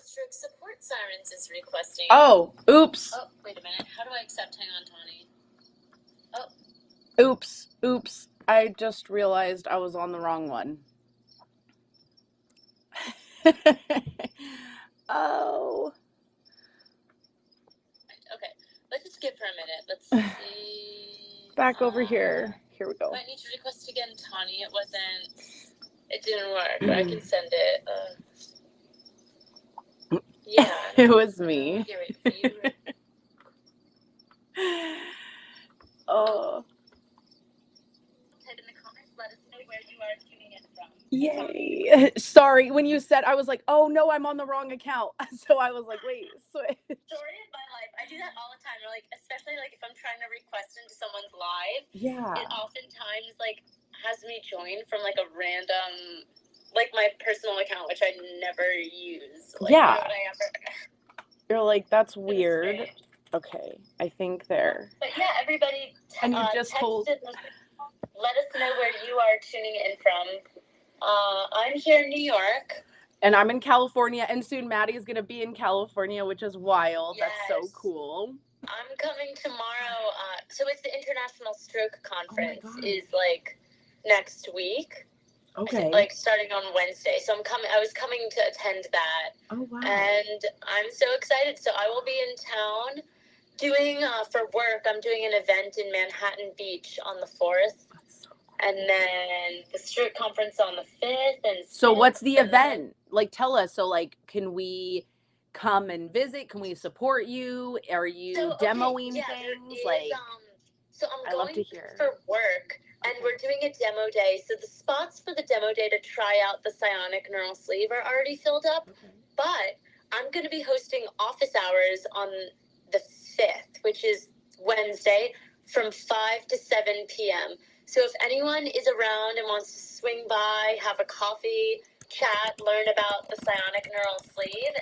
Stroke Support Sirens is requesting. Oh, oops. Oh, wait a minute. How do I accept? Hang on, Tawnie. Oops. I just realized I was on the wrong one. Oh. Okay, let's just skip for a minute. Let's see. Back over here. Here we go. I need to request again, Tawnie. It didn't work. I can send it. Yeah. It was me. Here, wait. Oh. Type in the comments. Let us know where you are tuning in from. Yay. Sorry, when you said, I was like, oh no, I'm on the wrong account. So I was like, wait, switch. Story of my life. I do that all the time. Like, especially like if I'm trying to request into someone's live. Yeah. It oftentimes like has me join from like a random, like my personal account, which I never use. Like, yeah. You know, You're like, that's weird. Okay, I think there. But yeah, everybody. And you just told. Let us know where you are tuning in from. I'm here in New York. And I'm in California, and soon Maddie's going to be in California, which is wild. Yes. That's so cool. I'm coming tomorrow. So it's the International Stroke Conference is like next week. Okay. Like starting on Wednesday. So I was coming to attend that. Oh, wow. And I'm so excited. So I will be in town doing, for work, I'm doing an event in Manhattan Beach on the 4th. And then the stroke conference on the 5th. And so what's the event? Like, tell us. So, like, can we come and visit? Can we support you? Are you demoing things? So I'm going for work, and we're doing a demo day. So the spots for the demo day to try out the psionic neural sleeve are already filled up. Okay. But I'm going to be hosting office hours on the 5th, which is Wednesday, from 5 to 7 p.m. So if anyone is around and wants to swing by, have a coffee, chat, learn about the psionic neural sleeve,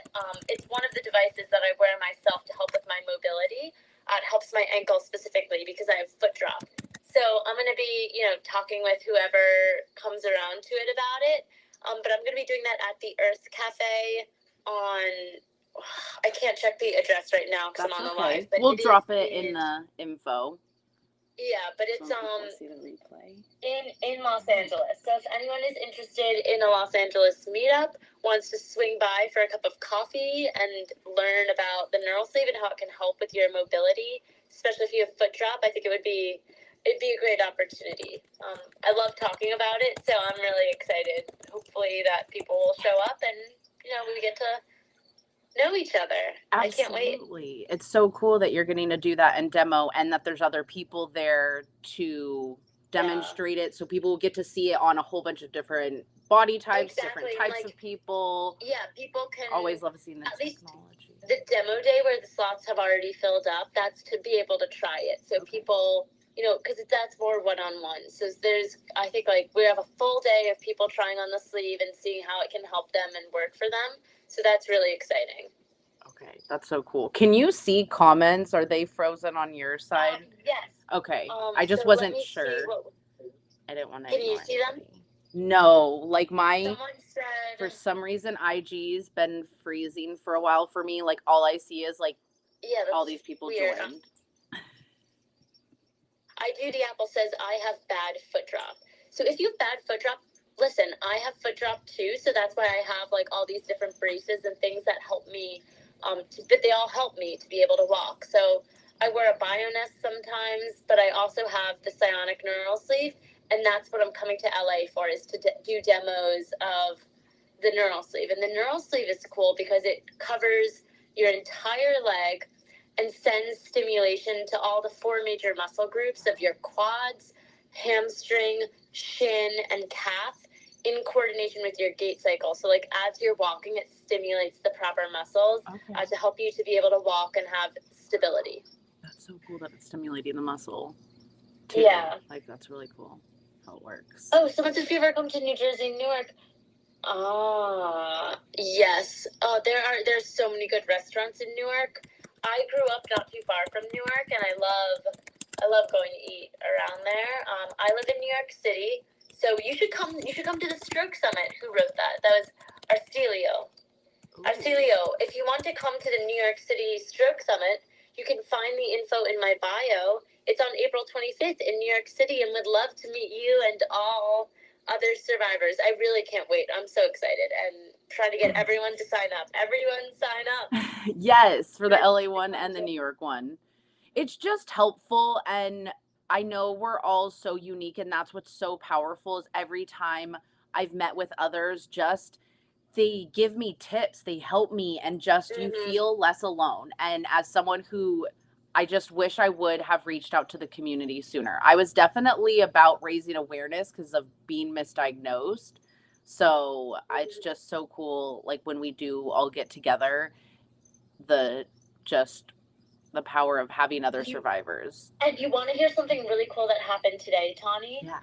it's one of the devices that I wear myself to help with my mobility. It helps my ankle specifically because I have foot drop. So I'm going to be, talking with whoever comes around to it about it. But I'm going to be doing that at the Earth Cafe on... I can't check the address right now because I'm on the live. But we'll drop it in the info. Yeah, but it's see the replay. in Los Angeles. So if anyone is interested in a Los Angeles meetup, wants to swing by for a cup of coffee and learn about the neural sleeve and how it can help with your mobility, especially if you have foot drop, I think it'd be a great opportunity. I love talking about it, so I'm really excited. Hopefully that people will show up and we get to know each other. Absolutely. I can't wait. It's so cool that you're getting to do that and demo, and that there's other people there to demonstrate it, so people will get to see it on a whole bunch of different body types, different types of people. Yeah, people can always love seeing the technology. The demo day where the slots have already filled up, that's to be able to try it. So people, because that's more one-on-one. So I think we have a full day of people trying on the sleeve and seeing how it can help them and work for them. So that's really exciting. Okay, that's so cool. Can you see comments? Are they frozen on your side? Yes. Okay, I just wasn't sure. I didn't want to. Can you see them? No, like Someone said, for some reason, IG's been freezing for a while for me. Like all I see is all these people weird. joined. ID Apple says I have bad foot drop. So if you have bad foot drop, listen, I have foot drop too, so that's why I have all these different braces and things that help me, but they all help me to be able to walk. So I wear a BioNest sometimes, but I also have the psionic neural sleeve, and that's what I'm coming to LA for, is to do demos of the neural sleeve. And the neural sleeve is cool because it covers your entire leg and sends stimulation to all the 4 major muscle groups of your quads, hamstring, shin, and calf in coordination with your gait cycle. So as you're walking, it stimulates the proper muscles to help you to be able to walk and have stability. That's so cool that it's stimulating the muscle too. Yeah. That's really cool how it works. Oh, someone said if you ever come to New Jersey, Newark. Yes. There's so many good restaurants in Newark. I grew up not too far from Newark, and I love going to eat around there. I live in New York City, so you should come to the Stroke Summit. Who wrote that? That was Arcelio. Arcelio, if you want to come to the New York City Stroke Summit, you can find the info in my bio. It's on April 25th in New York City, and would love to meet you and all other survivors. I really can't wait. I'm so excited and trying to get everyone to sign up. Everyone sign up. Yes, for the LA one and the New York one. It's just helpful, and I know we're all so unique, and that's what's so powerful is every time I've met with others, just they give me tips, they help me, and just you feel less alone. And as someone who I just wish I would have reached out to the community sooner. I was definitely about raising awareness because of being misdiagnosed. So it's just so cool, like when we do all get together, the just the power of having other survivors. And you want to hear something really cool that happened today, Tawnie? Yeah.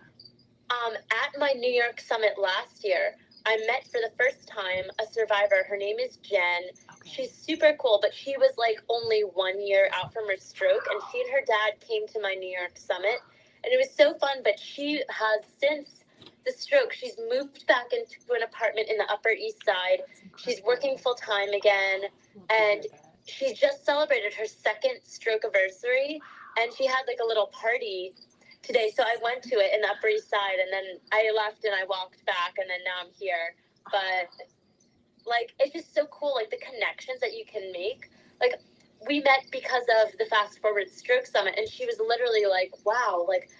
At my New York summit last year, I met for the first time a survivor. Her name is Jen. Okay. She's super cool, but she was like only 1 year out from her stroke, and she and her dad came to my New York summit, and it was so fun. But she has, since the stroke, she's moved back into an apartment in the Upper East Side. She's working full time again, and she just celebrated her second stroke anniversary, and she had like a little party today. So I went to it in the Upper East Side, and then I left and I walked back, and then now I'm here. But like, it's just so cool, like the connections that you can make. Like, we met because of the Fast Forward Stroke Summit, and she was literally like, wow, like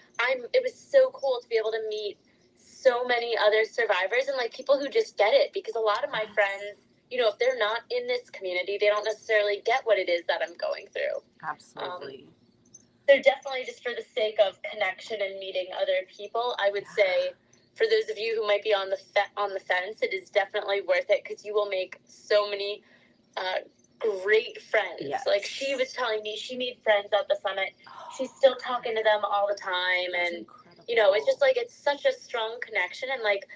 it was so cool to be able to meet so many other survivors and like people who just get it, because a lot of my friends, you know, if they're not in this community, they don't necessarily get what it is that I'm going through. Absolutely. They're definitely, just for the sake of connection and meeting other people, I would say for those of you who might be on the fence, it is definitely worth it, because you will make so many great friends. Yes. Like, she was telling me she made friends at the summit. She's still talking to them all the time. That's and incredible. You know, it's just like, it's such a strong connection. And like,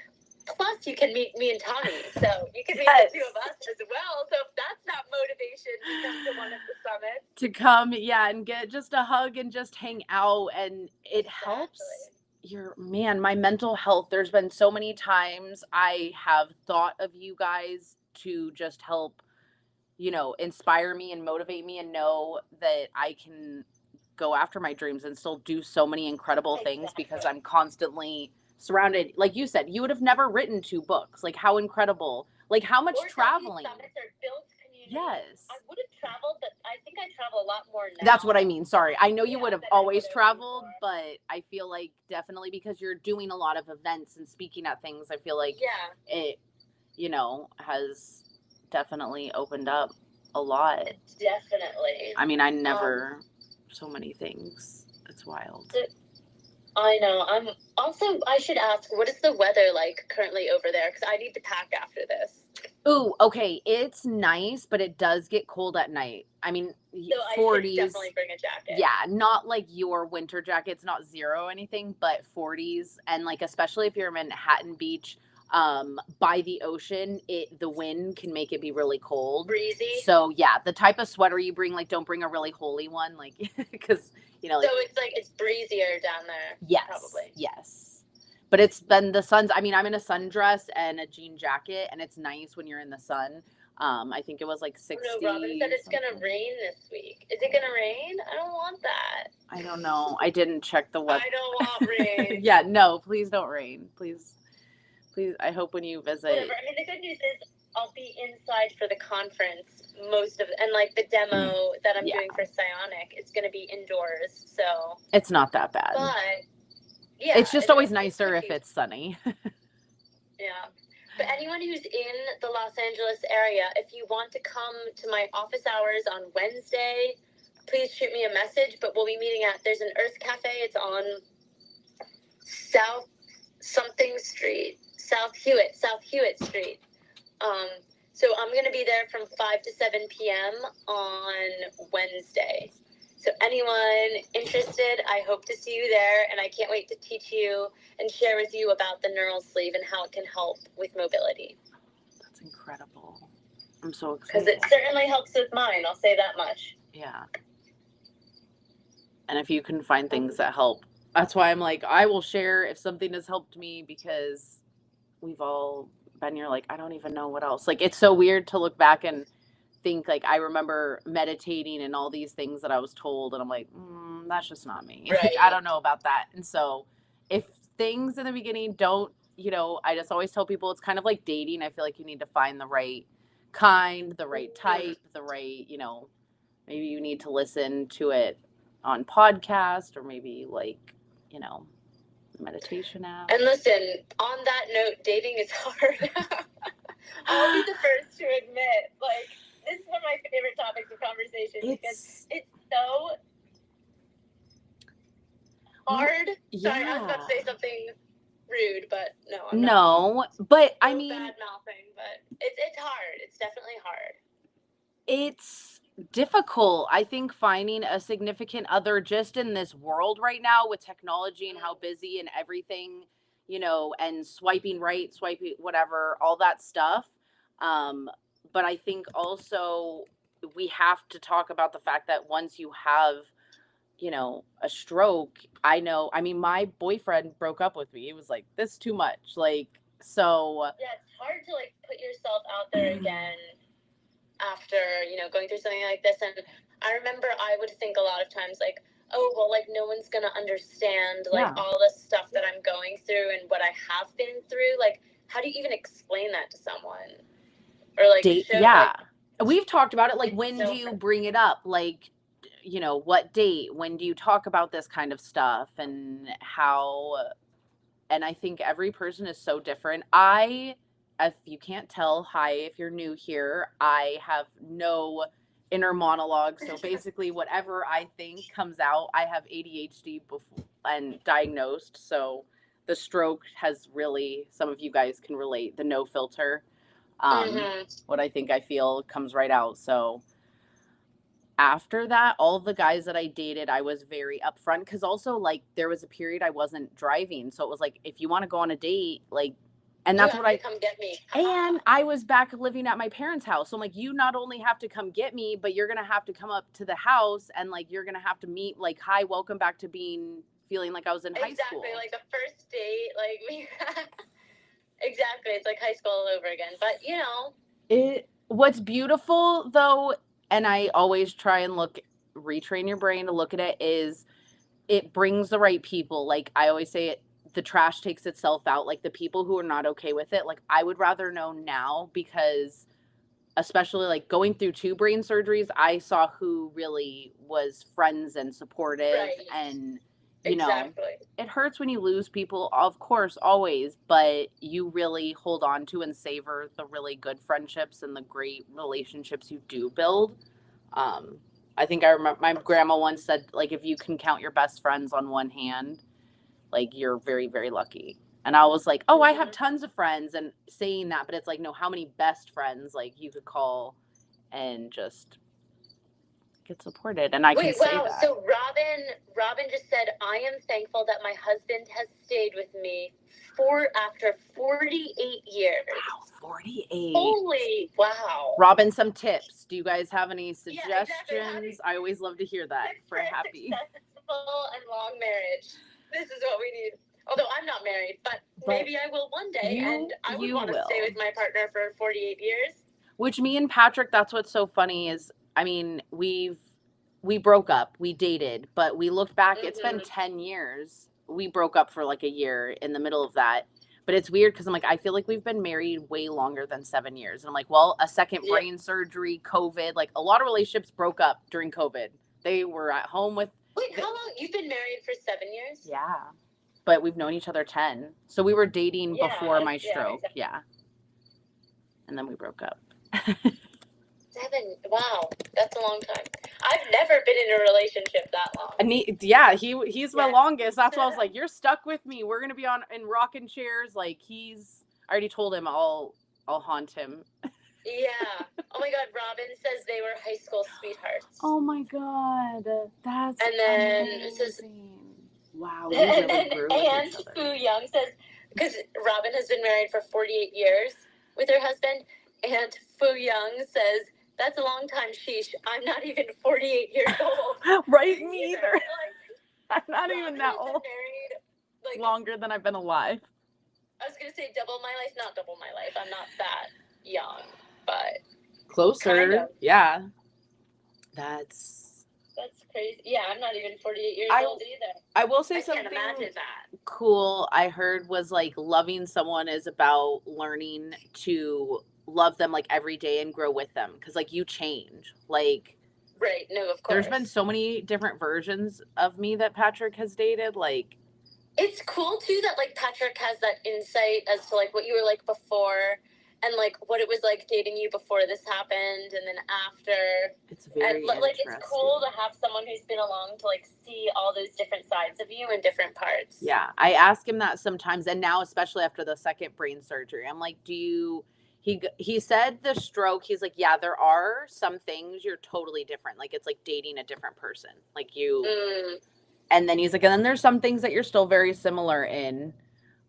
plus you can meet me and Tawnie, so you can meet the two of us as well. So if that's not motivation to come to one of the summits, to come, yeah, and get just a hug and just hang out, and it helps my mental health. There's been so many times I have thought of you guys to just help, you know, inspire me and motivate me and know that I can go after my dreams and still do so many incredible things, because I'm constantly surrounded. Like you said, you would have never written 2 books. Like, how incredible, like how much traveling. Summits are built community. Yes. I would have traveled, but I think I travel a lot more now. That's what I mean. Sorry. I know you would have always traveled, but I feel like definitely because you're doing a lot of events and speaking at things, I feel like it, you know, has definitely opened up a lot. Definitely. I mean, I never, so many things. It's wild. I know. I should ask, what is the weather like currently over there? Because I need to pack after this. Ooh, okay. It's nice, but it does get cold at night. I mean, so 40s. I should definitely bring a jacket. Yeah, not like your winter jacket. It's not 0 or anything, but 40s. And like, especially if you're in Manhattan Beach, by the ocean, the wind can make it be really cold. Breezy. So yeah, the type of sweater you bring, like, don't bring a really holey one, like, because, you know. Like, so it's breezier down there. Yes. Probably. Yes. But it's been I mean, I'm in a sundress and a jean jacket, and it's nice when you're in the sun. I think it was like 60. No, Robin said it's going to rain this week. Is it going to rain? I don't want that. I don't know. I didn't check the weather. I don't want rain. Yeah, no, please don't rain. Please. I hope when you visit. Whatever. I mean, the good news is I'll be inside for the conference and like the demo that I'm doing for Psionic is going to be indoors. So it's not that bad. But yeah, it's just always nicer if it's sunny. Yeah. But anyone who's in the Los Angeles area, if you want to come to my office hours on Wednesday, please shoot me a message. But we'll be meeting there's an Earth Cafe. It's on South Hewitt Street. So I'm going to be there from 5 to 7 p.m. on Wednesday. So anyone interested, I hope to see you there, and I can't wait to teach you and share with you about the neural sleeve and how it can help with mobility. That's incredible. I'm so excited. Because it certainly helps with mine, I'll say that much. Yeah. And if you can find things that help, that's why I'm like, I will share if something has helped me, because we've all then you're like, I don't even know what else. Like, it's so weird to look back and think, like, I remember meditating and all these things that I was told, and I'm like, that's just not me. Right. Like, I don't know about that. And so if things in the beginning don't, I just always tell people it's kind of like dating. I feel like you need to find the right kind, the right type, the right, maybe you need to listen to it on podcast or maybe meditation app. And listen, on that note, dating is hard. I'll be the first to admit, like, this is one of my favorite topics of conversation because it's so hard. Yeah. Sorry, I was about to say something rude, but no, I'm not. No, but I mean, bad mouthing, but it's hard. It's definitely hard. It's difficult. I think finding a significant other just in this world right now with technology and how busy and everything, and swiping right, swiping whatever, all that stuff. But I think also we have to talk about the fact that once you have, a stroke, I mean, my boyfriend broke up with me. It was like, this is too much. Like, so. Yeah, it's hard to like put yourself out there again after, going through something like this. And I remember I would think a lot of times like, oh, well, like no one's going to understand like all the stuff that I'm going through and what I have been through. Like, how do you even explain that to someone? Or like, we've talked about it. Like, when do you bring it up? Like, what date? When do you talk about this kind of stuff and how? And I think every person is so different. If you can't tell, if you're new here, I have no inner monologue. So basically whatever I think comes out. I have ADHD and diagnosed. So the stroke has really, some of you guys can relate, the no filter. What I think I feel comes right out. So after that, all the guys that I dated, I was very upfront because also like there was a period I wasn't driving. So it was like, if you want to go on a date, like, and that's what come get me. And I was back living at my parents' house. So I'm like, you not only have to come get me, but you're going to have to come up to the house and like, you're going to have to meet like, hi, welcome back to feeling like I was in high school. Exactly. Like the first date, like me. Exactly. It's like high school all over again. But what's beautiful though, and I always try and retrain your brain to look at it, is it brings the right people. Like I always say it, the trash takes itself out. Like the people who are not okay with it, like I would rather know now, because especially like going through 2 brain surgeries, I saw who really was friends and supportive. And it hurts when you lose people, of course, always, but you really hold on to and savor the really good friendships and the great relationships you do build. I think I remember my grandma once said, like, if you can count your best friends on one hand, like you're very, very lucky. And I was like, oh, I have tons of friends, and saying that, but it's like, no, how many best friends like you could call and just get supported? And I can say that. So Robin just said, I am thankful that my husband has stayed with me after 48 years. Wow, 48. Holy wow. Robin, some tips. Do you guys have any suggestions? Yeah, exactly. I always love to hear that for a happy, successful and long marriage. This is what we need. Although I'm not married, but maybe I will one day, and I would want to stay with my partner for 48 years. Which me and Patrick, that's what's so funny is, I mean, we broke up, we dated, but we looked back, it's been 10 years. We broke up for like a year in the middle of that. But it's weird because I'm like, I feel like we've been married way longer than 7 years. And I'm like, well, a second brain surgery, COVID, like a lot of relationships broke up during COVID. They were at home with. Wait, how long? You've been married for 7 years? Yeah. But we've known each other 10. So we were dating before my stroke. Exactly. Yeah. And then we broke up. 7. Wow. That's a long time. I've never been in a relationship that long. And he's my longest. That's why I was like, you're stuck with me. We're going to be in rocking chairs. Like I already told him I'll haunt him. Yeah. Oh my God. Robin says they were high school sweethearts. Oh my God. That's and then amazing. It says, wow. And then Aunt Fu Young says, because Robin has been married for 48 years with her husband, Aunt Fu Young says, that's a long time, sheesh. I'm not even 48 years old. Right, me either. Like, I'm not even that old. Married, longer than I've been alive. I was going to say double my life, not double my life. I'm not that young, but closer. Kind of. Yeah. That's crazy. Yeah, I'm not even 48 years old either. I will say I something can't imagine that. Cool I heard was like loving someone is about learning to love them like every day and grow with them, because like you change. Like, right. No, of course. There's been so many different versions of me that Patrick has dated. Like, it's cool too that like Patrick has that insight as to like what you were like before, and like what it was like dating you before this happened and then after. It's very and, like, it's cool to have someone who's been along to like see all those different sides of you in different parts. Yeah, I ask him that sometimes, and now especially after the second brain surgery, I'm like, do you? He said the stroke. He's like, yeah, there are some things you're totally different. Like, it's like dating a different person. Like you. And then he's like, and then there's some things that you're still very similar in.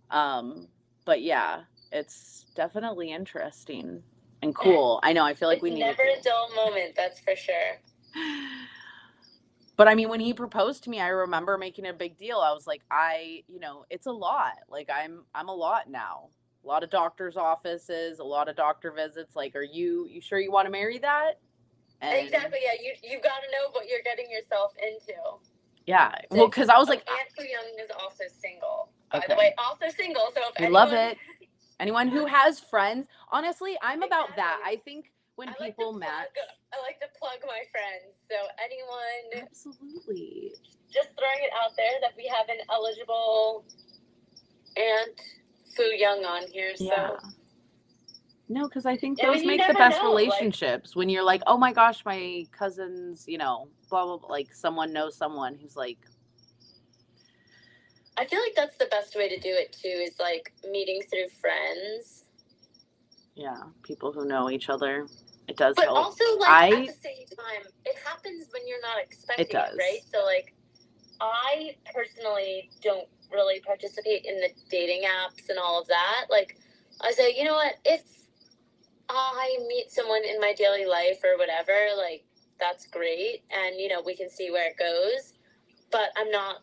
But yeah, it's definitely interesting and cool. I know. I feel like we need never a dull moment. That's for sure. But I mean, when he proposed to me, I remember making a big deal. I was like, it's a lot. Like I'm a lot now. A lot of doctor's offices, a lot of doctor visits. Like, are you sure you want to marry that? And exactly. Yeah. You got to know what you're getting yourself into. Yeah. Well, because I was like, Aunt Young is also single. By the way, also single. So if we love it. Anyone who has friends, honestly, I'm about that. I think when people match. I like to plug my friends. So anyone. Absolutely. Just throwing it out there that we have an eligible Aunt Fu Young on here. So. Yeah. No, because I think those make the best relationships. Like, when you're like, oh my gosh, my cousin's, blah, blah, blah. Like someone knows someone who's like. I feel like that's the best way to do it too, is like meeting through friends. Yeah, people who know each other. It does but help. But also, like, at the same time, it happens when you're not expecting it, right? So, like, I personally don't really participate in the dating apps and all of that. Like, I say, you know what, if I meet someone in my daily life or whatever, like, that's great. And, we can see where it goes. But I'm not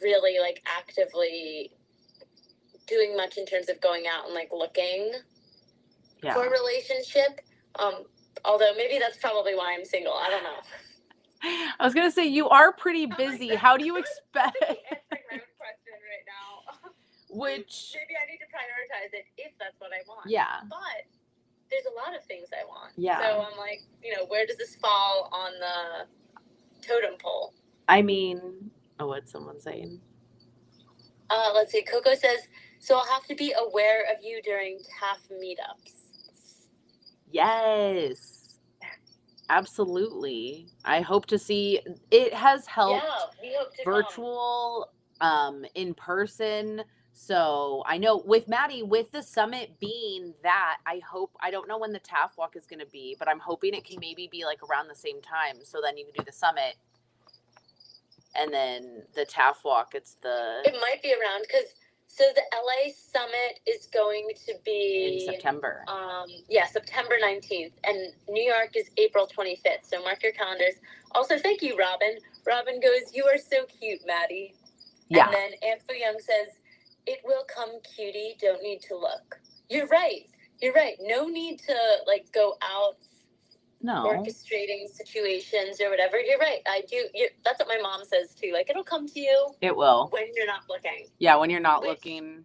really, like, actively doing much in terms of going out and, like, looking for a relationship. Although maybe that's probably why I'm single. I don't know. I was gonna say, you are pretty busy. How do you expect? Answering my own question right now. Which maybe I need to prioritize it if that's what I want. Yeah. But there's a lot of things I want. Yeah. So I'm like, where does this fall on the totem pole? I mean, what's someone saying? Let's see. Coco says, so I'll have to be aware of you during TAF meetups. Yes, absolutely. I hope to see. It has helped. Yeah, we hope to virtual, in person. So I know with Maddi, with the summit being that, I don't know when the TAF walk is going to be, but I'm hoping it can maybe be like around the same time. So then you can do the summit. And then the TAF walk, it might be around because. So the LA summit is going to be in September. September 19th, and New York is April 25th. So mark your calendars. Also, thank you, Robin. Robin goes, "You are so cute, Maddi." Yeah. And then Aunt Fu Young says, "It will come, cutie. Don't need to look." You're right. No need to like go out. No. Orchestrating situations or whatever. You're right. I do. That's what my mom says too. Like, it'll come to you. It will. When you're not looking. Yeah, when you're not looking.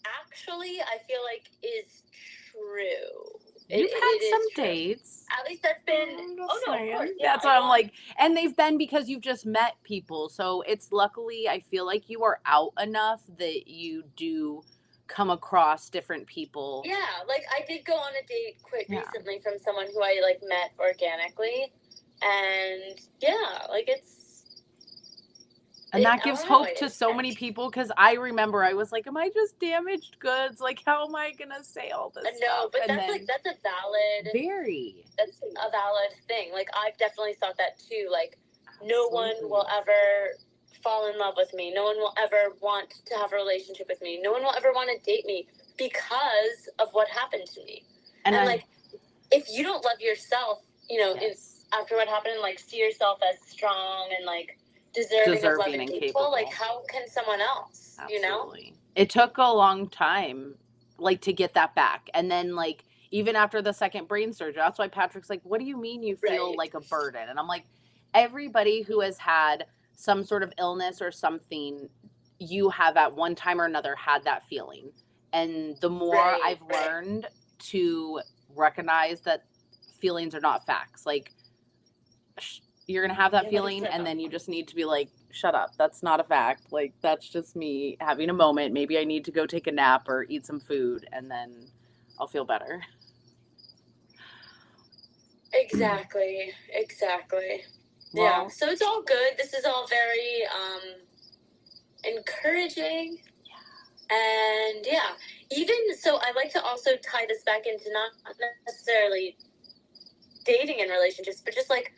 Actually, I feel like is true. You've had some dates. At least that's been. No, of course. Yeah, that's what I'm like. And they've been because you've just met people. So it's luckily, I feel like you are out enough that you do come across different people. Yeah, like I did go on a date recently from someone who I like met organically, and like that gives hope to so many people, because I remember I was like, am I just damaged goods? Like, how am I gonna say all this stuff? No, but that's a valid thing. Like, I've definitely thought that too. Like, absolutely. No one will ever fall in love with me. No one will ever want to have a relationship with me. No one will ever want to date me because of what happened to me. And like, if you don't love yourself, after what happened, and like see yourself as strong and like deserving of love and capable, like how can someone else? Absolutely. It took a long time, like, to get that back. And then, like, even after the second brain surgery, that's why Patrick's like, what do you mean you feel like a burden? And I'm like, everybody who has had some sort of illness or something, you have at one time or another had that feeling. And the more I've learned to recognize that feelings are not facts, like, you're going to have that feeling, and then you just need to be like, shut up. That's not a fact. Like, that's just me having a moment. Maybe I need to go take a nap or eat some food, and then I'll feel better. Exactly. Well, yeah. So it's all good. This is all very encouraging. Yeah. And yeah, even so, I like to also tie this back into not necessarily dating and relationships, but just like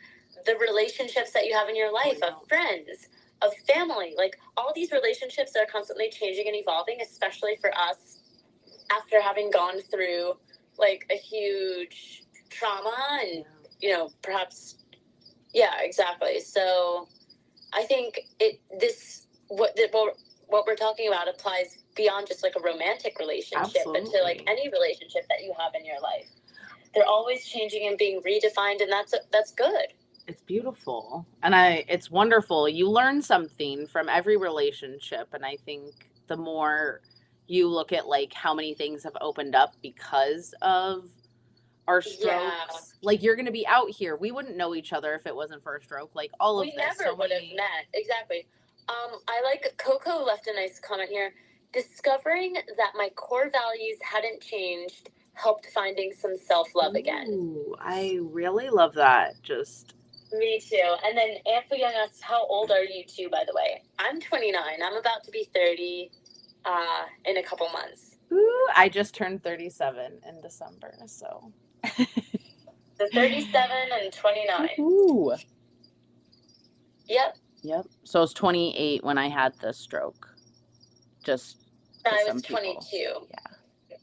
the relationships that you have in your life, of friends, of family, like all these relationships that are constantly changing and evolving, especially for us after having gone through like a huge trauma and, you know, perhaps, yeah, exactly. So I think what we're talking about applies beyond just like a romantic relationship, Absolutely. But to like any relationship that you have in your life. They're always changing and being redefined, and that's good. It's beautiful. And it's wonderful. You learn something from every relationship. And I think the more you look at like how many things have opened up because of our strokes, like you're going to be out here. We wouldn't know each other if it wasn't for a stroke. Like all of this. We never would have met. Exactly. I like Coco left a nice comment here. Discovering that my core values hadn't changed helped finding some self-love again. I really love that. Me too. And then Ample Young asks, how old are you two, by the way? I'm 29. I'm about to be 30 in a couple months. Ooh, I just turned 37 in December, so. So 37 and 29. Ooh. Yep. So I was 28 when I had the stroke. I was 22. Yeah.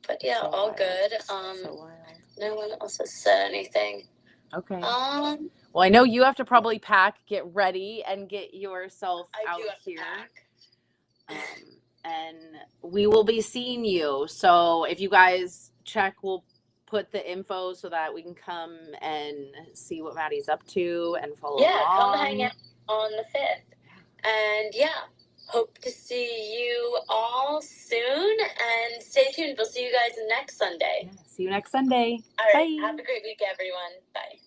But yeah, so all wild. Good. So no one else has said anything. Okay. Well, I know you have to probably pack, get ready, and get yourself out here. And we will be seeing you. So if you guys check, we'll put the info so that we can come and see what Maddie's up to and follow along. Yeah, come hang out on the 5th. And yeah, hope to see you all soon, and stay tuned. We'll see you guys next Sunday. Yeah, see you next Sunday. All right. Bye. Have a great week, everyone. Bye.